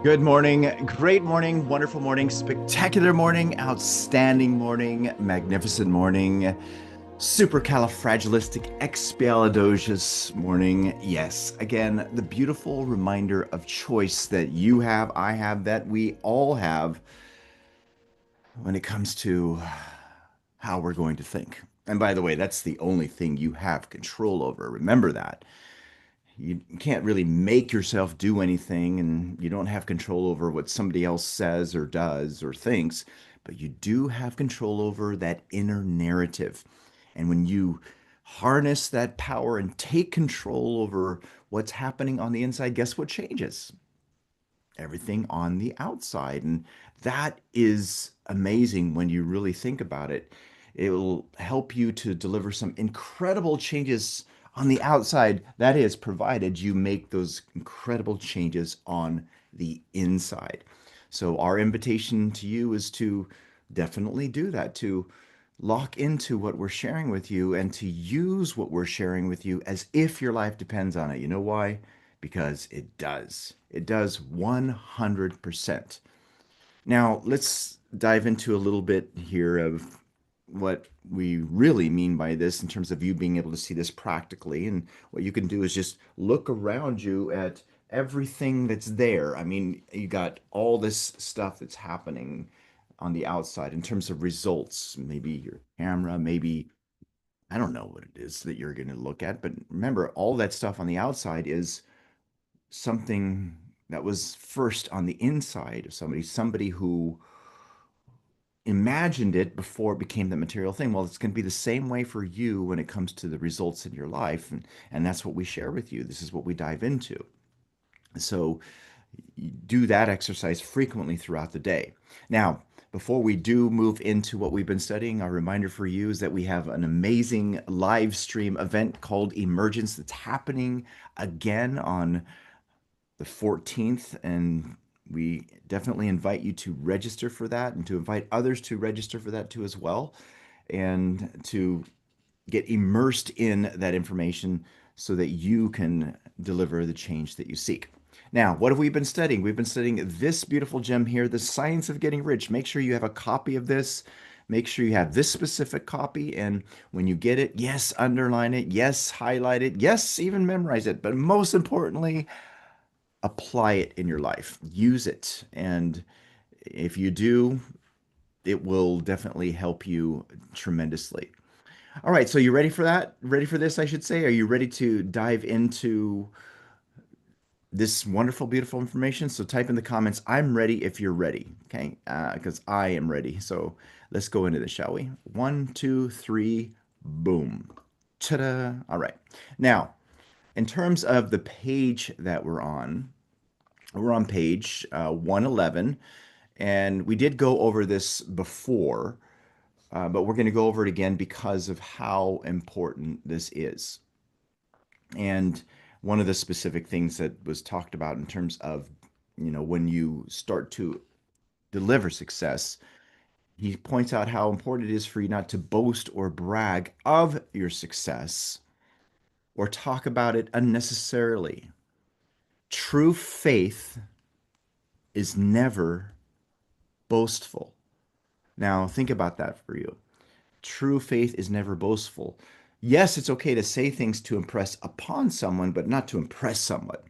Good morning, great morning, wonderful morning, spectacular morning, outstanding morning, magnificent morning, supercalifragilisticexpialidocious morning. Yes, again, the beautiful reminder of choice that you have, I have, that we all have when it comes to how we're going to think. And by the way, that's the only thing you have control over. Remember that. You can't really make yourself do anything, and you don't have control over what somebody else says or does or thinks, but you do have control over that inner narrative. And when you harness that power and take control over what's happening on the inside, guess what changes? Everything on the outside. And that is amazing when you really think about it. It will help you to deliver some incredible changes on the outside. That is, provided you make those incredible changes on the inside. So, our invitation to you is to definitely do that, to lock into what we're sharing with you and to use what we're sharing with you as if your life depends on it. You know why? Because it does. It does 100%. Now, let's dive into a little bit here of what we really mean by this in terms of you being able to see this practically. And what you can do is just look around you at everything that's there. I mean, you got all this stuff that's happening on the outside in terms of results, maybe your camera, maybe I don't know what it is that you're going to look at, but remember, all that stuff on the outside is something that was first on the inside of somebody who imagined it before it became the material thing. Well, it's going to be the same way for you when it comes to the results in your life. And that's what we share with you. This is what we dive into. So do that exercise frequently throughout the day. Now, before we do move into what we've been studying, our reminder for you is that we have an amazing live stream event called Emergence that's happening again on the 14th. And we definitely invite you to register for that and to invite others to register for that too as well, and to get immersed in that information so that you can deliver the change that you seek. Now, what have we been studying? We've been studying this beautiful gem here, The Science of Getting Rich. Make sure you have a copy of this. Make sure you have this specific copy. And when you get it, yes, underline it. Yes, highlight it. Yes, even memorize it. But most importantly, apply it in your life. Use it. And if you do, it will definitely help you tremendously. All right, so you ready for that? Ready for this, I should say? Are you ready to dive into this wonderful, beautiful information? So type in the comments, I'm ready if you're ready, okay? Because I am ready. So let's go into this, shall we? One, two, three, boom. Ta-da. All right. Now, in terms of the page that we're on page 111, and we did go over this before, but we're going to go over it again because of how important this is. And one of the specific things that was talked about in terms of, when you start to deliver success, he points out how important it is for you not to boast or brag of your success or talk about it unnecessarily. True faith is never boastful. Now, think about that for you. True faith is never boastful. Yes, it's okay to say things to impress upon someone, but not to impress someone.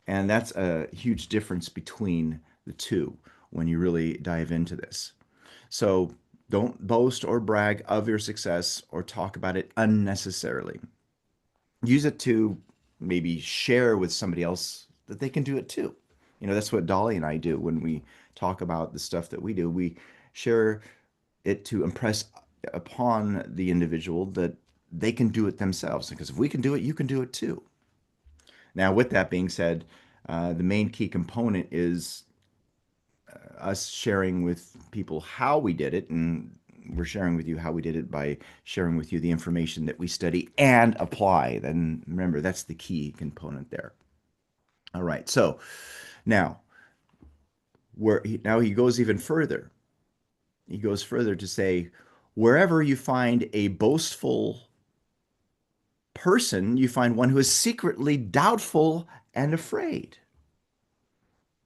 And that's a huge difference between the two when you really dive into this. So don't boast or brag of your success or talk about it unnecessarily. Use it to maybe share with somebody else that they can do it too. That's what Dolly and I do when we talk about the stuff that we do. We share it to impress upon the individual that they can do it themselves. Because if we can do it, you can do it too. Now, with that being said, the main key component is us sharing with people how we did it. And we're sharing with you how we did it by sharing with you the information that we study and apply. Then remember, that's the key component there. All right. So now, now he goes even further. He goes further to say, wherever you find a boastful person, you find one who is secretly doubtful and afraid.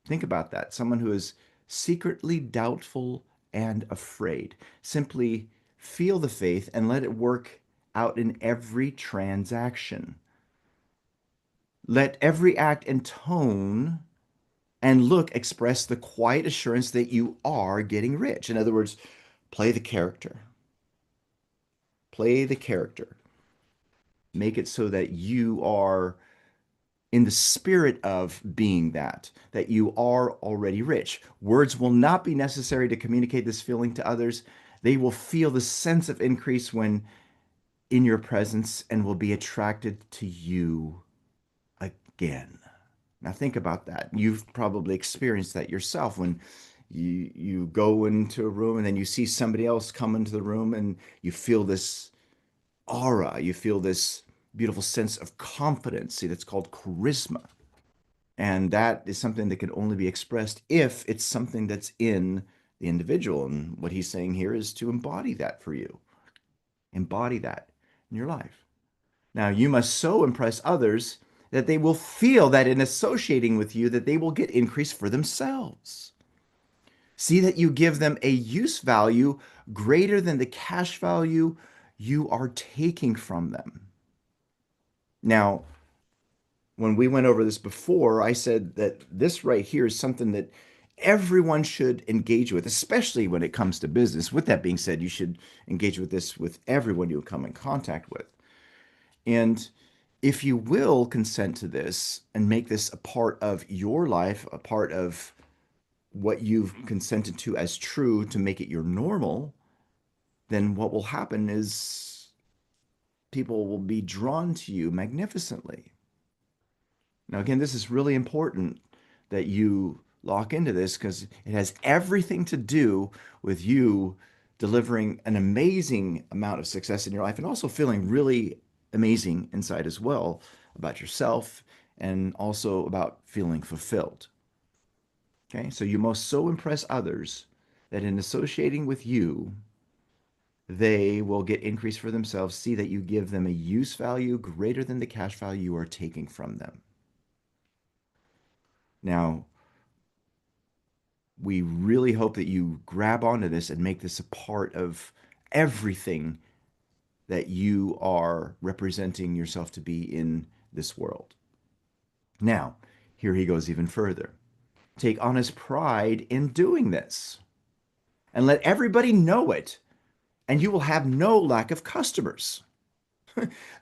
Think about that. Someone who is secretly doubtful and afraid. Simply feel the faith and let it work out in every transaction. Let every act and tone and look express the quiet assurance that you are getting rich. In other words, play the character. Play the character. Make it so that you are in the spirit of being that you are already rich. Words will not be necessary to communicate this feeling to others. They will feel the sense of increase when in your presence and will be attracted to you again. Now think about that. You've probably experienced that yourself when you go into a room and then you see somebody else come into the room and you feel this aura, you feel this beautiful sense of confidence. See, that's called charisma. And that is something that can only be expressed if it's something that's in the individual. And what he's saying here is to embody that for you. Embody that in your life. Now, you must so impress others that they will feel that in associating with you, that they will get increase for themselves. See that you give them a use value greater than the cash value you are taking from them. Now, when we went over this before, I said that this right here is something that everyone should engage with, especially when it comes to business. With that being said, you should engage with this with everyone you come in contact with. And if you will consent to this and make this a part of your life, a part of what you've consented to as true to make it your normal, then what will happen is people will be drawn to you magnificently. Now, again, this is really important that you lock into this because it has everything to do with you delivering an amazing amount of success in your life and also feeling really amazing inside as well about yourself and also about feeling fulfilled. Okay, so you must so impress others that in associating with you, they will get increase for themselves. See that you give them a use value greater than the cash value you are taking from them. Now, we really hope that you grab onto this and make this a part of everything that you are representing yourself to be in this world. Now, here he goes even further. Take honest pride in doing this and let everybody know it, and you will have no lack of customers.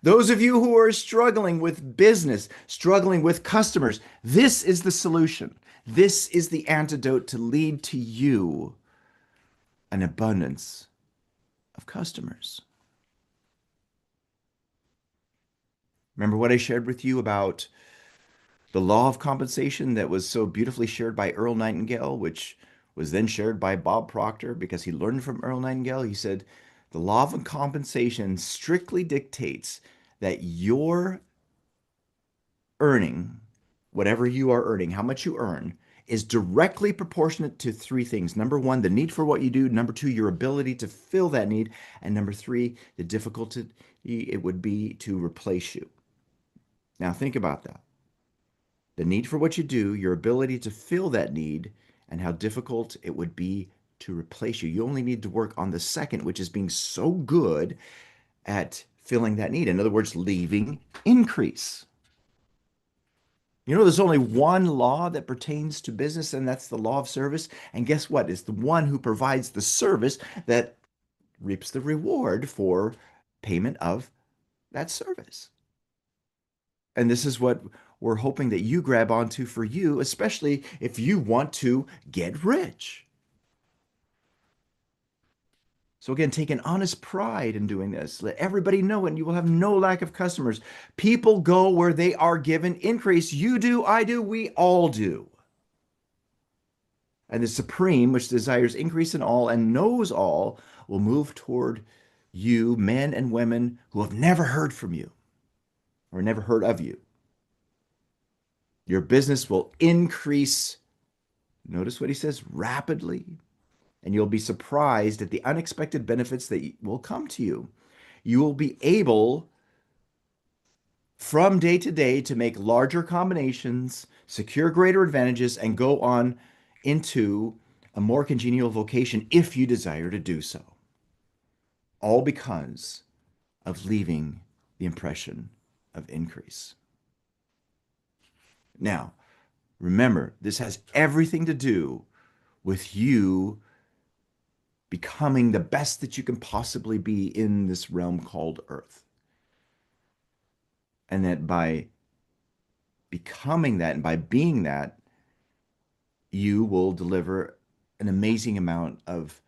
Those of you who are struggling with business, struggling with customers, this is the solution. This is the antidote to lead to you an abundance of customers. Remember what I shared with you about the law of compensation that was so beautifully shared by Earl Nightingale, which was then shared by Bob Proctor because he learned from Earl Nightingale? He said, the law of compensation strictly dictates that your earning, whatever you are earning, how much you earn, is directly proportionate to three things. Number one, the need for what you do. Number two, your ability to fill that need. And number three, the difficulty it would be to replace you. Now, think about that. The need for what you do, your ability to fill that need, and how difficult it would be to replace you. You only need to work on the second, which is being so good at filling that need. In other words, leaving increase. You know, there's only one law that pertains to business, and that's the law of service. And guess what? It's the one who provides the service that reaps the reward for payment of that service. And this is what we're hoping that you grab onto for you, especially if you want to get rich. So again, take an honest pride in doing this. Let everybody know it, and you will have no lack of customers. People go where they are given increase. You do, I do, we all do. And the Supreme, which desires increase in all and knows all, will move toward you, men and women who have never heard from you or never heard of you. Your business will increase, notice what he says, rapidly, and you'll be surprised at the unexpected benefits that will come to you. You will be able from day to day to make larger combinations, secure greater advantages, and go on into a more congenial vocation if you desire to do so. All because of leaving the impression of increase. Now, remember, this has everything to do with you becoming the best that you can possibly be in this realm called Earth. And that by becoming that and by being that, you will deliver an amazing amount of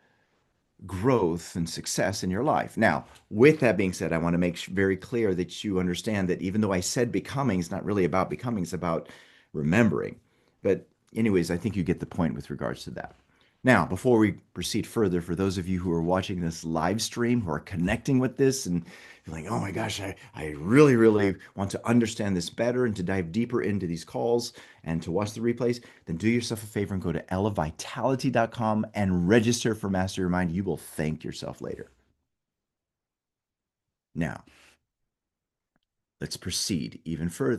growth and success in your life. Now, with that being said, I want to make very clear that you understand that even though I said becoming, it's not really about becoming, it's about remembering. But, anyways, I think you get the point with regards to that. Now, before we proceed further, for those of you who are watching this live stream, who are connecting with this and you're like, oh my gosh, I really, really want to understand this better and to dive deeper into these calls and to watch the replays, then do yourself a favor and go to elevitality.com and register for Master Your Mind. You will thank yourself later. Now, let's proceed even further.